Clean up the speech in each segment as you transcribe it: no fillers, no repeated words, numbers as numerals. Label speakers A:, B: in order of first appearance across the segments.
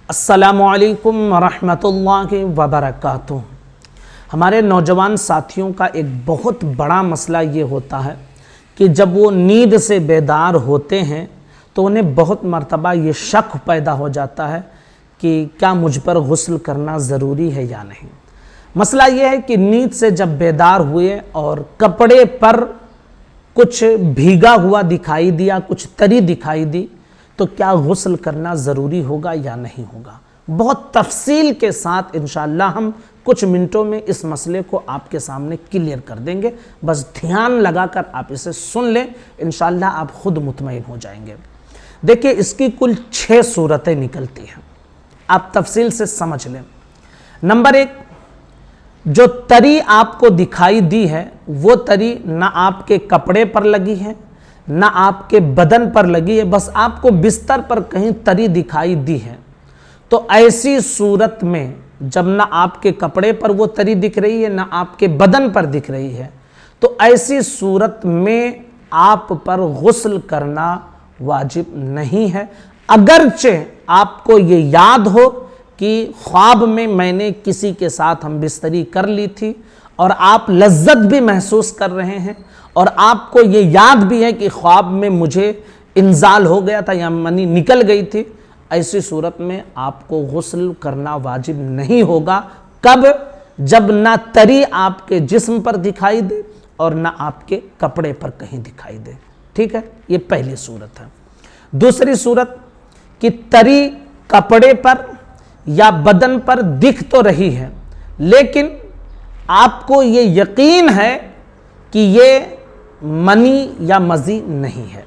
A: السلام علیکم ورحمۃ وبرکاتہ۔ ہمارے نوجوان ساتھیوں کا ایک بہت بڑا مسئلہ یہ ہوتا ہے کہ جب وہ نیند سے بیدار ہوتے ہیں تو انہیں بہت مرتبہ یہ شک پیدا ہو جاتا ہے کہ کیا مجھ پر غسل کرنا ضروری ہے یا نہیں۔ مسئلہ یہ ہے کہ نیند سے جب بیدار ہوئے اور کپڑے پر کچھ بھیگا ہوا دکھائی دیا، کچھ تری دکھائی دی، تو کیا غسل کرنا ضروری ہوگا یا نہیں ہوگا؟ بہت تفصیل کے ساتھ انشاءاللہ ہم کچھ منٹوں میں اس مسئلے کو آپ کے سامنے کلیئر کر دیں گے۔ بس دھیان لگا کر آپ اسے سن لیں، انشاءاللہ آپ خود مطمئن ہو جائیں گے۔ دیکھیں، اس کی کل 6 صورتیں نکلتی ہیں، آپ تفصیل سے سمجھ لیں۔ نمبر 1، جو تری آپ کو دکھائی دی ہے وہ تری نہ آپ کے کپڑے پر لگی ہے نہ آپ کے بدن پر لگی ہے، بس آپ کو بستر پر کہیں تری دکھائی دی ہے، تو ایسی صورت میں جب نہ آپ کے کپڑے پر وہ تری دکھ رہی ہے نہ آپ کے بدن پر دکھ رہی ہے، تو ایسی صورت میں آپ پر غسل کرنا واجب نہیں ہے، اگرچہ آپ کو یہ یاد ہو کہ خواب میں نے کسی کے ساتھ ہم بستری کر لی تھی اور آپ لذت بھی محسوس کر رہے ہیں، اور آپ کو یہ یاد بھی ہے کہ خواب میں مجھے انزال ہو گیا تھا یا منی نکل گئی تھی۔ ایسی صورت میں آپ کو غسل کرنا واجب نہیں ہوگا۔ کب؟ جب نہ تری آپ کے جسم پر دکھائی دے اور نہ آپ کے کپڑے پر کہیں دکھائی دے۔ ٹھیک ہے، یہ پہلی صورت ہے۔ دوسری صورت کہ تری کپڑے پر یا بدن پر دکھ تو رہی ہے، لیکن آپ کو یہ یقین ہے کہ یہ منی یا مزی نہیں ہے،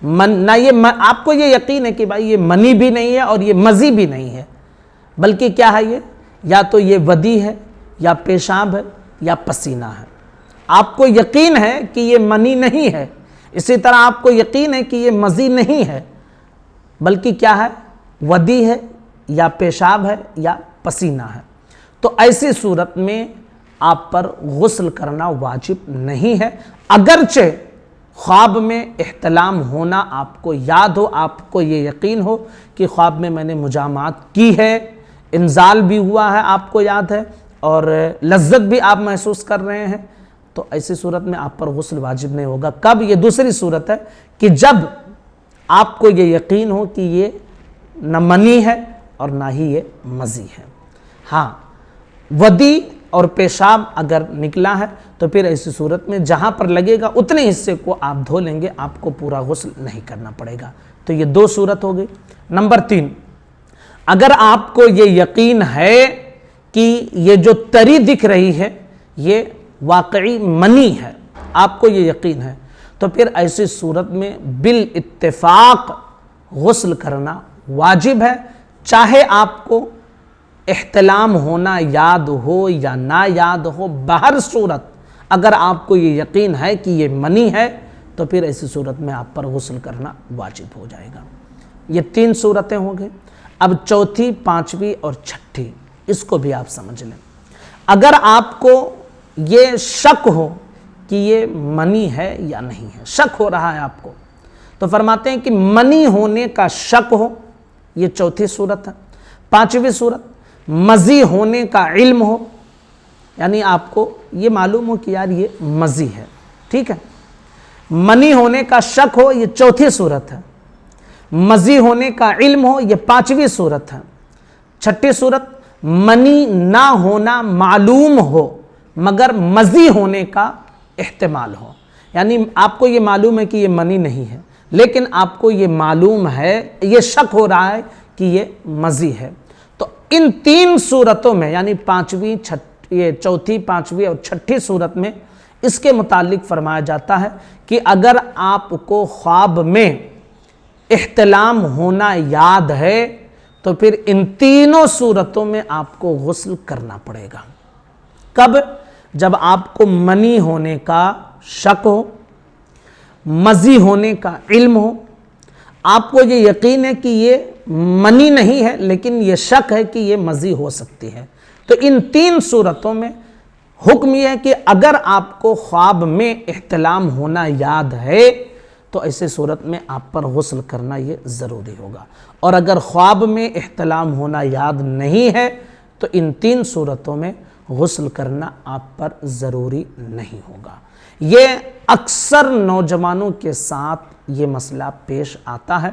A: نہ یہ آپ کو یہ یقین ہے کہ بھائی یہ منی بھی نہیں ہے اور یہ مزی بھی نہیں ہے، بلکہ کیا ہے، یہ یا تو یہ ودی ہے یا پیشاب ہے یا پسینہ ہے۔ آپ کو یقین ہے کہ یہ منی نہیں ہے، اسی طرح آپ کو یقین ہے کہ یہ مزی نہیں ہے، بلکہ کیا ہے، ودی ہے یا پیشاب ہے یا پسینہ ہے، تو ایسی صورت میں آپ پر غسل کرنا واجب نہیں ہے، اگرچہ خواب میں احتلام ہونا آپ کو یاد ہو، آپ کو یہ یقین ہو کہ خواب میں نے مجامعات کی ہے، انزال بھی ہوا ہے، آپ کو یاد ہے، اور لذت بھی آپ محسوس کر رہے ہیں، تو ایسی صورت میں آپ پر غسل واجب نہیں ہوگا۔ کب؟ یہ دوسری صورت ہے کہ جب آپ کو یہ یقین ہو کہ یہ نہ منی ہے اور نہ ہی یہ مزی ہے۔ ہاں، ودی اور پیشاب اگر نکلا ہے تو پھر ایسی صورت میں جہاں پر لگے گا اتنے حصے کو آپ دھو لیں گے، آپ کو پورا غسل نہیں کرنا پڑے گا۔ تو یہ 2 صورت ہو گئی۔ نمبر 3، اگر آپ کو یہ یقین ہے کہ یہ جو تری دکھ رہی ہے یہ واقعی منی ہے، آپ کو یہ یقین ہے، تو پھر ایسی صورت میں بالاتفاق غسل کرنا واجب ہے، چاہے آپ کو احتلام ہونا یاد ہو یا نہ یاد ہو، بہر صورت اگر آپ کو یہ یقین ہے کہ یہ منی ہے تو پھر ایسی صورت میں آپ پر غسل کرنا واجب ہو جائے گا۔ یہ 3 صورتیں ہوں گے۔ اب چوتھی، 5ویں اور 6ٹھی، اس کو بھی آپ سمجھ لیں۔ اگر آپ کو یہ شک ہو کہ یہ منی ہے یا نہیں ہے، شک ہو رہا ہے آپ کو، تو فرماتے ہیں کہ منی ہونے کا شک ہو، یہ چوتھی صورت ہے۔ 5ویں صورت، مزی ہونے کا علم ہو، یعنی آپ کو یہ معلوم ہو کہ یار یہ مزی ہے، ٹھیک ہے، منی ہونے کا شک ہو، یہ چوتھی صورت ہے۔ مزی ہونے کا علم ہو، یہ 5ویں صورت ہے۔ 6ٹھی صورت، منی نہ ہونا معلوم ہو مگر مزی ہونے کا احتمال ہو، یعنی آپ کو یہ معلوم ہے کہ یہ منی نہیں ہے لیکن آپ کو یہ معلوم ہے، یہ شک ہو رہا ہے کہ یہ مزی ہے۔ تو ان 3 صورتوں میں، یعنی 5ویں، چوتھی، 5ویں اور 6ٹھی صورت میں اس کے متعلق فرمایا جاتا ہے کہ اگر آپ کو خواب میں احتلام ہونا یاد ہے تو پھر ان 3 صورتوں میں آپ کو غسل کرنا پڑے گا۔ کب؟ جب آپ کو منی ہونے کا شک ہو، مزی ہونے کا علم ہو، آپ کو یہ یقین ہے کہ یہ منی نہیں ہے لیکن یہ شک ہے کہ یہ مزی ہو سکتی ہے، تو ان 3 صورتوں میں حکم یہ ہے کہ اگر آپ کو خواب میں احتلام ہونا یاد ہے تو ایسے صورت میں آپ پر غسل کرنا یہ ضروری ہوگا۔ اور اگر خواب میں احتلام ہونا یاد نہیں ہے تو ان 3 صورتوں میں غسل کرنا آپ پر ضروری نہیں ہوگا۔ یہ اکثر نوجوانوں کے ساتھ یہ مسئلہ پیش آتا ہے،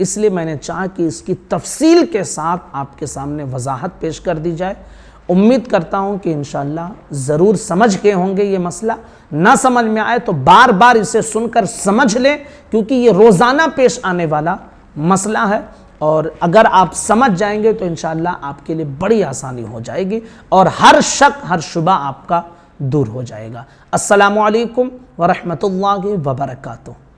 A: اس لیے میں نے چاہا کہ اس کی تفصیل کے ساتھ آپ کے سامنے وضاحت پیش کر دی جائے۔ امید کرتا ہوں کہ انشاءاللہ ضرور سمجھ کے ہوں گے یہ مسئلہ۔ نہ سمجھ میں آئے تو بار بار اسے سن کر سمجھ لیں، کیونکہ یہ روزانہ پیش آنے والا مسئلہ ہے، اور اگر آپ سمجھ جائیں گے تو انشاءاللہ آپ کے لیے بڑی آسانی ہو جائے گی اور ہر شک ہر شبہ آپ کا دور ہو جائے گا۔ السلام علیکم ورحمۃ اللہ وبرکاتہ۔